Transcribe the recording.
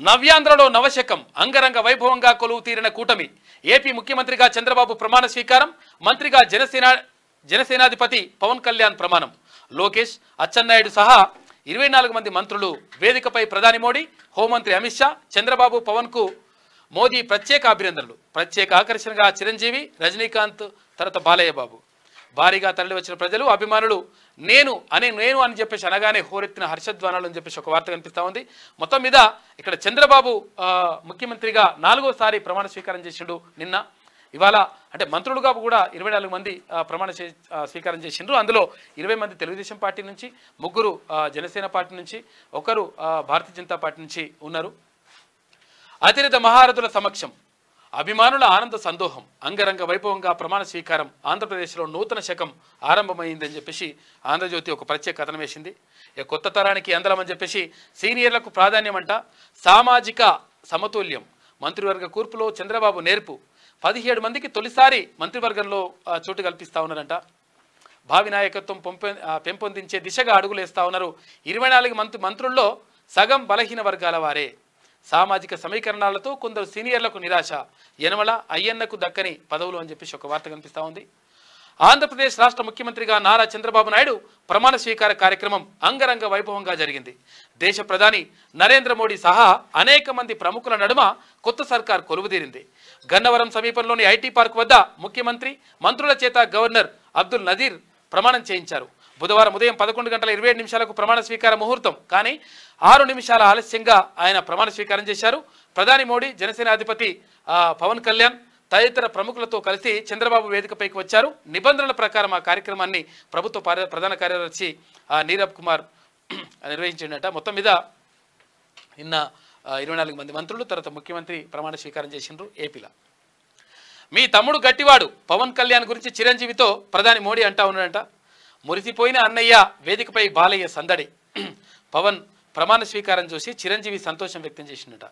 నవ్యాంధ్రలో నవశకం అంగరంగ వైభవంగా కొలువు తీరిన కూటమి. ఏపీ ముఖ్యమంత్రిగా చంద్రబాబు ప్రమాణ స్వీకారం, మంత్రిగా జనసేనాధిపతి పవన్ కళ్యాణ్ ప్రమాణం. లోకేష్, అచ్చెన్నాయుడు సహా 24 మంది మంత్రులు వేదికపై. ప్రధాని మోడీ, హోంమంత్రి అమిత్ షా, చంద్రబాబు, పవన్కు మోదీ ప్రత్యేక అభినందనలు. ప్రత్యేక ఆకర్షణగా చిరంజీవి, రజనీకాంత్, తర్వాత బాలయ్య బాబు. భారీగా తరలివచ్చిన ప్రజలు, అభిమానులు నేను అని చెప్పేసి అనగానే హోరెత్తిన హర్షధ్వానాలు అని చెప్పేసి ఒక వార్త కనిపిస్తూ ఉంది. మొత్తం మీద ఇక్కడ చంద్రబాబు ముఖ్యమంత్రిగా 4వసారి ప్రమాణ స్వీకారం చేసిండు నిన్న. ఇవాళ అంటే మంత్రులుగా కూడా 24 మంది ప్రమాణ స్వీకారం చేసిండ్రు. అందులో 20 మంది తెలుగుదేశం పార్టీ నుంచి, 3 జనసేన పార్టీ నుంచి, 1 భారతీయ జనతా పార్టీ నుంచి ఉన్నారు. అతిరథ మహారథుల సమక్షం అభిమానుల ఆనంద సందోహం, అంగరంగ వైభవంగా ప్రమాణ స్వీకారం. ఆంధ్రప్రదేశ్లో నూతన శకం ఆరంభమైందని చెప్పేసి ఆంధ్రజ్యోతి ఒక ప్రత్యేక కథనం వేసింది. కొత్త తరానికి అందలమని చెప్పేసి సీనియర్లకు ప్రాధాన్యం అంట. సామాజిక సమతుల్యం మంత్రివర్గ కూర్పులో చంద్రబాబు నేర్పు. 17 మందికి తొలిసారి మంత్రివర్గంలో చోటు కల్పిస్తూ ఉన్నారంట. భావి నాయకత్వం పెంపొందించే దిశగా అడుగులేస్తూ ఉన్నారు. 24 మంత్రుల్లో సగం బలహీన వర్గాల వారే. సామాజిక సమీకరణాలతో కొందరు సీనియర్లకు నిరాశ. యనమల, అయ్యన్నకు దక్కని పదవులు అని చెప్పేసి ఒక వార్త కనిపిస్తూ ఉంది. ఆంధ్రప్రదేశ్ రాష్ట్ర ముఖ్యమంత్రిగా నారా చంద్రబాబు నాయుడు ప్రమాణ స్వీకార కార్యక్రమం అంగరంగ వైభవంగా జరిగింది. దేశ ప్రధాని నరేంద్ర మోడీ సహా అనేక మంది ప్రముఖుల నడుమ కొత్త సర్కార్ కొలువుదీరింది. గన్నవరం సమీపంలోని ఐటీ పార్క్ వద్ద ముఖ్యమంత్రి, మంత్రుల చేత గవర్నర్ అబ్దుల్ నజీర్ ప్రమాణం చేయించారు. బుధవారం ఉదయం 11:27 ప్రమాణ స్వీకార ముహూర్తం. కానీ 6 నిమిషాల ఆలస్యంగా ఆయన ప్రమాణ స్వీకారం చేశారు. ప్రధాని మోడీ, జనసేనాధిపతి పవన్ కళ్యాణ్ తదితర ప్రముఖులతో కలిసి చంద్రబాబు వేదికపైకి వచ్చారు. నిబంధనల ప్రకారం ఆ కార్యక్రమాన్ని ప్రభుత్వ ప్రధాన కార్యదర్శి నీరబ్ కుమార్ నిర్వహించిందట. మొత్తం మీద నిన్న 24 మంది మంత్రులు, తర్వాత ముఖ్యమంత్రి ప్రమాణ స్వీకారం చేసిండ్రు ఏపీలో. మీ తమ్ముడు గట్టివాడు పవన్ కళ్యాణ్ గురించి చిరంజీవితో ప్రధాని మోడీ అంటా ఉన్నాడంట. మురిసిపోయిన అన్నయ్య వేదికపై బాలయ్య సందడి. పవన్ ప్రమాణ స్వీకారం చూసి చిరంజీవి సంతోషం వ్యక్తం చేసిందట.